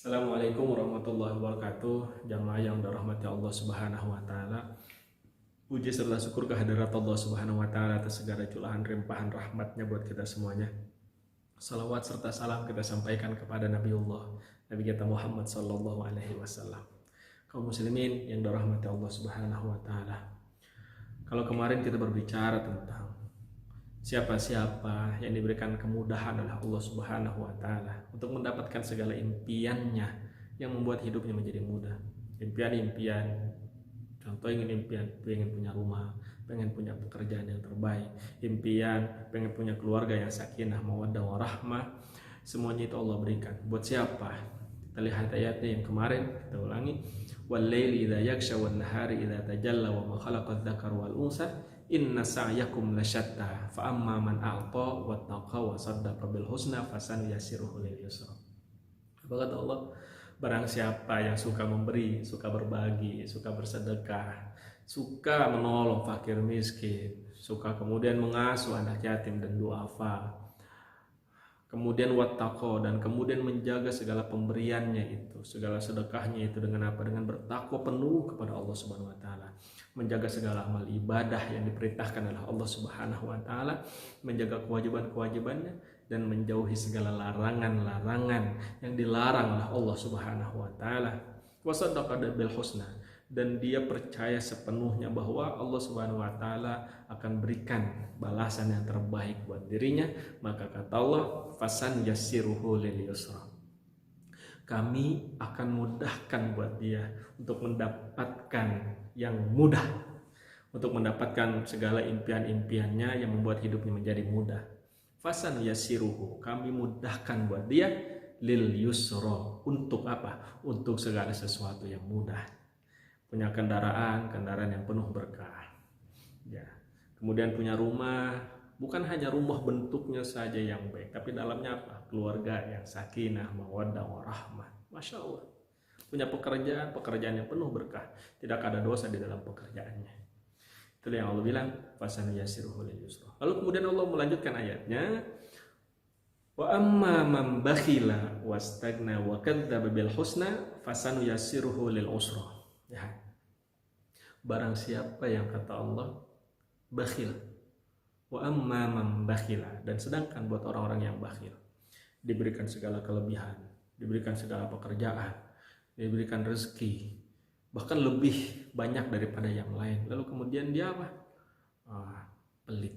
Assalamualaikum warahmatullahi wabarakatuh. Jamaah yang dirahmati Allah Subhanahu wa taala. Puji serta syukur kehadirat Allah Subhanahu wa taala atas segala curahan limpahan rahmatnya buat kita semuanya. Salawat serta salam kita sampaikan kepada Nabiullah Nabi kita Muhammad sallallahu alaihi wasallam. Kaum muslimin yang dirahmati Allah Subhanahu wa taala. Kalau kemarin kita berbicara tentang siapa-siapa yang diberikan kemudahan oleh Allah Subhanahu wa taala untuk mendapatkan segala impiannya yang membuat hidupnya menjadi mudah. Impian-impian, contoh ingin punya rumah, pengen punya pekerjaan yang terbaik, impian pengen punya keluarga yang sakinah, mawaddah warahmah, semuanya itu Allah berikan. Buat siapa? Kita lihat ayatnya yang kemarin, kita ulangi. Wal laili idza yaghsha wan nahari idza tajalla wa ma khalaqa dzakara wal unsa inna sa'yakum lasyatta fa amma man a'ta wattaqa wa saddaqa bil husna fasanuyassiruhu lil yusra. Apa kata Allah? Barang siapa yang suka memberi, suka berbagi, suka bersedekah, suka menolong fakir miskin, suka kemudian mengasuh anak yatim dan duafa, kemudian wattaqo, dan kemudian menjaga segala pemberiannya itu, segala sedekahnya itu dengan apa? Dengan bertakwa penuh kepada Allah Subhanahu wa taala, menjaga segala amal ibadah yang diperintahkan oleh Allah Subhanahu wa taala, menjaga kewajiban-kewajibannya dan menjauhi segala larangan-larangan yang dilarang oleh Allah Subhanahu wa taala. Wa saddaqa bil husna, dan dia percaya sepenuhnya bahwa Allah Subhanahu wa taala akan berikan balasan yang terbaik buat dirinya. Maka kata Allah, fasan yassiruhu lil yusra, kami akan mudahkan buat dia untuk mendapatkan yang mudah, untuk mendapatkan segala impian-impiannya yang membuat hidupnya menjadi mudah. Fasan yassiruhu, kami mudahkan buat dia lil yusra, untuk apa? Untuk segala sesuatu yang mudah. Punya kendaraan yang penuh berkah, ya. Kemudian punya rumah, bukan hanya rumah bentuknya saja yang baik, tapi dalamnya apa? Keluarga yang sakinah, mawaddah warahmah. Masya Allah. Punya pekerjaan yang penuh berkah, tidak ada dosa di dalam pekerjaannya. Itu yang Allah bilang, fasanuyassiruhu lil yusra. Lalu kemudian Allah melanjutkan ayatnya, wa amma man bakhila wastagna wa kadzdzaba bil husna fasanuyassiruhu lil usra. Ya. Barang siapa yang kata Allah bakhil, wa amma man bakhila, dan sedangkan buat orang-orang yang bakhil, diberikan segala kelebihan, diberikan segala pekerjaan, diberikan rezeki, bahkan lebih banyak daripada yang lain, lalu kemudian dia apa? Pelit,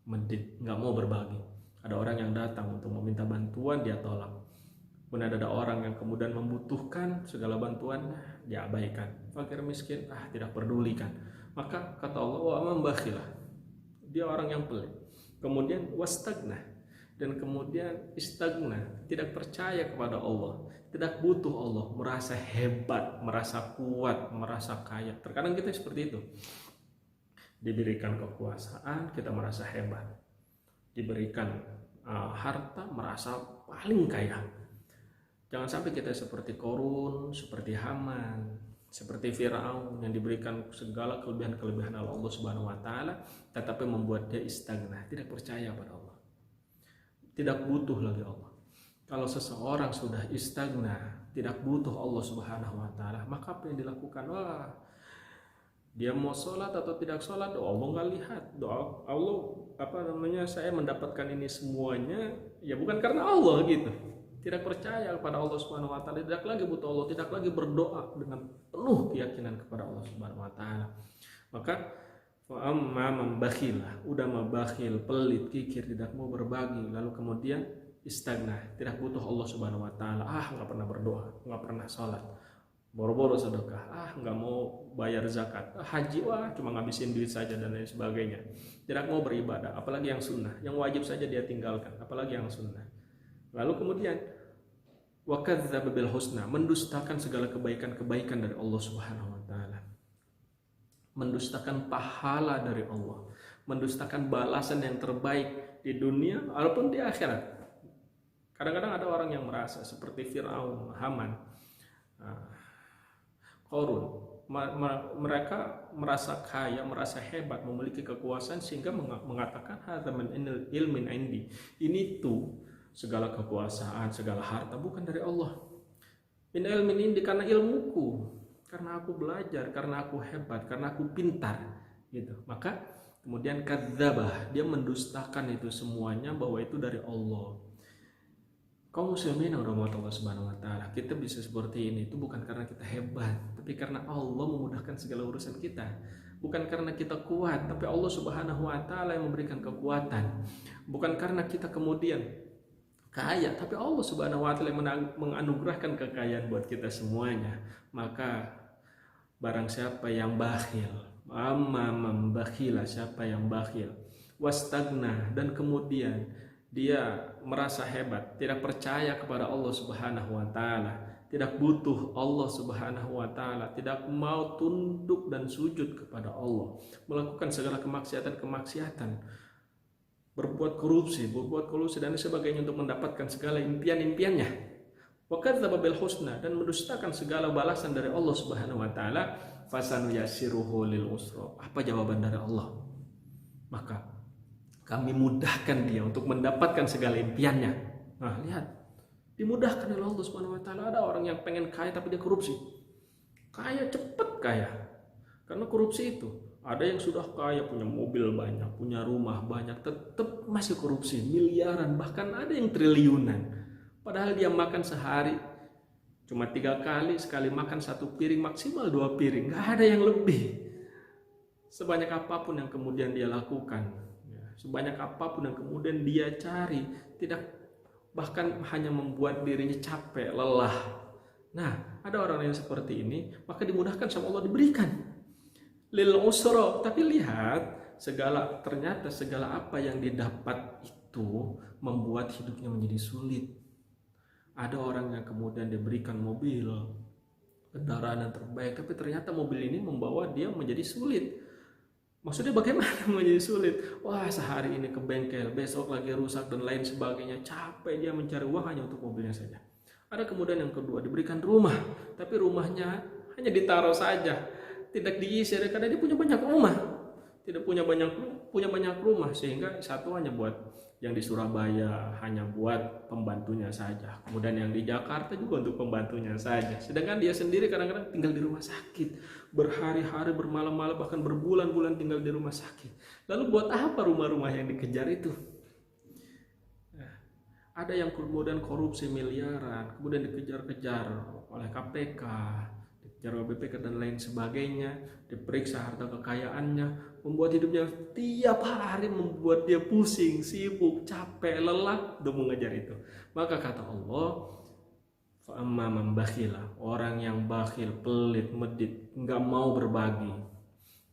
medit, nggak mau berbagi. Ada orang yang datang untuk meminta bantuan, dia tolak. Kemudian ada orang yang kemudian membutuhkan segala bantuan, dia abaikan. Fakir miskin, tidak pedulikan. Maka kata Allah, wa amman bakhilah, dia orang yang pelit. Kemudian wastagna, dan kemudian istagna, tidak percaya kepada Allah, tidak butuh Allah, merasa hebat, merasa kuat, merasa kaya. Terkadang kita seperti itu. Diberikan kekuasaan, kita merasa hebat. Diberikan harta, merasa paling kaya. Jangan sampai kita seperti Korun, seperti Haman, seperti Firaun yang diberikan segala kelebihan-kelebihan oleh Allah Subhanahu wa taala, tetapi membuat dia istagna, tidak percaya pada Allah. Tidak butuh lagi Allah. Kalau seseorang sudah istagna, tidak butuh Allah Subhanahu wa taala, maka apa yang dilakukan? Dia mau sholat atau tidak sholat, Allah nggak lihat. Doa Allah, saya mendapatkan ini semuanya ya bukan karena Allah gitu. Tidak percaya kepada Allah Subhanahu wa taala, tidak lagi butuh Allah, tidak lagi berdoa dengan penuh keyakinan kepada Allah Subhanahu wa taala. Maka fa amma man bakhila, udah mabakhil, pelit, kikir, tidak mau berbagi, lalu kemudian istagna, tidak butuh Allah Subhanahu wa taala, nggak pernah berdoa, nggak pernah sholat, boro-boro sedekah, nggak mau bayar zakat, haji, cuma ngabisin duit saja dan lain sebagainya, tidak mau beribadah, apalagi yang sunnah, yang wajib saja dia tinggalkan, apalagi yang sunnah. Lalu kemudian wa kadzdzaba bil husna, mendustakan segala kebaikan-kebaikan dari Allah Subhanahu wa taala, mendustakan pahala dari Allah, mendustakan balasan yang terbaik di dunia walaupun di akhirat. Kadang-kadang ada orang yang merasa seperti Firaun, Haman, Korun. Mereka merasa kaya, merasa hebat, memiliki kekuasaan sehingga mengatakan hadza min ilmin indi. Ini tuh segala kekuasaan, segala harta bukan dari Allah. Min ilmin indi, karena ilmuku, karena aku belajar, karena aku hebat, karena aku pintar gitu. Maka kemudian kadzabah, dia mendustakan itu semuanya bahwa itu dari Allah. Kaum muslimin yang rahmat Allah Subhanahu wa taala, kita bisa seperti ini itu bukan karena kita hebat, tapi karena Allah memudahkan segala urusan kita. Bukan karena kita kuat, tapi Allah Subhanahu wa taala yang memberikan kekuatan. Bukan karena kita kemudian kaya, tapi Allah Subhanahu wa taala yang menganugerahkan kekayaan buat kita semuanya. Maka barang siapa yang bakhil, membakhila, siapa yang bakhil, wastagna, dan kemudian dia merasa hebat, tidak percaya kepada Allah Subhanahu wa taala, tidak butuh Allah Subhanahu wa taala, tidak mau tunduk dan sujud kepada Allah, melakukan segala kemaksiatan, berbuat korupsi dan sebagainya untuk mendapatkan segala impian-impiannya. Wa kadzdzaba bil husna, dan mendustakan segala balasan dari Allah Subhanahu wa taala, fasanuyassiruhu lil usra. Apa jawaban dari Allah? Maka kami mudahkan dia untuk mendapatkan segala impiannya. Nah, lihat, dimudahkan oleh Allah Subhanahu wa taala. Ada orang yang pengen kaya tapi dia korupsi. Kaya cepet kaya. Karena korupsi itu. Ada yang sudah kaya, punya mobil banyak, punya rumah banyak, tetap masih korupsi, miliaran, bahkan ada yang triliunan. Padahal dia makan sehari cuma 3 kali, sekali makan 1 piring, maksimal 2 piring, nggak ada yang lebih. Sebanyak apapun yang kemudian dia lakukan, sebanyak apapun yang kemudian dia cari, tidak, bahkan hanya membuat dirinya capek, lelah. Nah, ada orang yang seperti ini, maka dimudahkan sama Allah, diberikan lil usra. Tapi lihat, ternyata segala apa yang didapat itu membuat hidupnya menjadi sulit. Ada orang yang kemudian diberikan mobil, kendaraan yang terbaik, tapi ternyata mobil ini membawa dia menjadi sulit. Maksudnya bagaimana menjadi sulit? Wah, sehari ini ke bengkel, besok lagi rusak dan lain sebagainya. Capek dia mencari uang hanya untuk mobilnya saja. Ada kemudian yang kedua, diberikan rumah, tapi rumahnya hanya ditaruh saja, tidak diisi, karena dia punya banyak rumah. Tidak punya banyak rumah, sehingga satu hanya buat yang di Surabaya, hanya buat pembantunya saja. Kemudian yang di Jakarta juga untuk pembantunya saja. Sedangkan dia sendiri kadang-kadang tinggal di rumah sakit, berhari-hari, bermalam-malam, bahkan berbulan-bulan tinggal di rumah sakit. Lalu buat apa rumah-rumah yang dikejar itu? Nah, ada yang kemudian korupsi miliaran, kemudian dikejar-kejar oleh KPK, dikejar oleh BPK dan lain sebagainya, diperiksa harta kekayaannya, membuat hidupnya tiap hari membuat dia pusing, sibuk, capek, lelah untuk mengejar itu. Maka kata Allah, fa'amma man bakhila, orang yang bakhil, pelit, medit, nggak mau berbagi,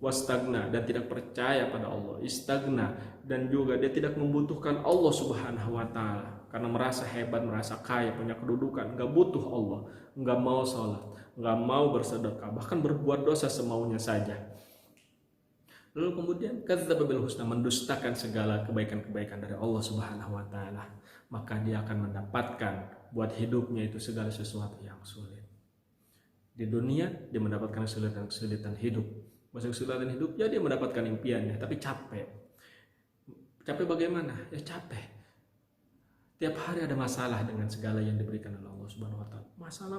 wastagna, dan tidak percaya pada Allah, istagna, dan juga dia tidak membutuhkan Allah Subhanahu wa taala karena merasa hebat, merasa kaya, punya kedudukan, nggak butuh Allah, nggak mau sholat, nggak mau bersedekah, bahkan berbuat dosa semaunya saja. Lalu kemudian kadzdzaba bil husna, mendustakan segala kebaikan-kebaikan dari Allah Subhanahu wa taala, maka dia akan mendapatkan buat hidupnya itu segala sesuatu yang sulit. Di dunia dia mendapatkan kesulitan hidup. Maksud kesulitan hidup ya dia mendapatkan impiannya, tapi capek. Capek bagaimana? Ya capek. Tiap hari ada masalah dengan segala yang diberikan oleh Allah Subhanahu wa taala. Masalah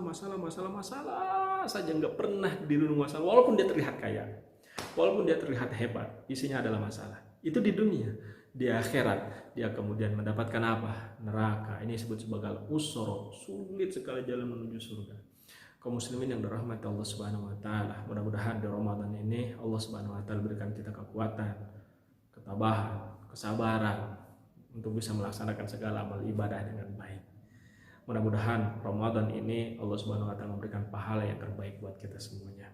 saja, nggak pernah dirundung masalah, walaupun dia terlihat kaya. Walaupun dia terlihat hebat, isinya adalah masalah. Itu di dunia. Di akhirat dia kemudian mendapatkan apa? Neraka. Ini disebut sebagai usra, sulit sekali jalan menuju surga. Kaum muslimin yang dirahmati Allah Subhanahu wa taala, mudah-mudahan di Ramadan ini Allah Subhanahu wa taala berikan kita kekuatan, ketabahan, kesabaran untuk bisa melaksanakan segala amal ibadah dengan baik. Mudah-mudahan Ramadan ini Allah Subhanahu wa taala memberikan pahala yang terbaik buat kita semuanya.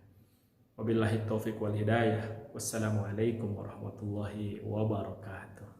Wabillahi taufiq wal hidayah. Wassalamualaikum warahmatullahi wabarakatuh.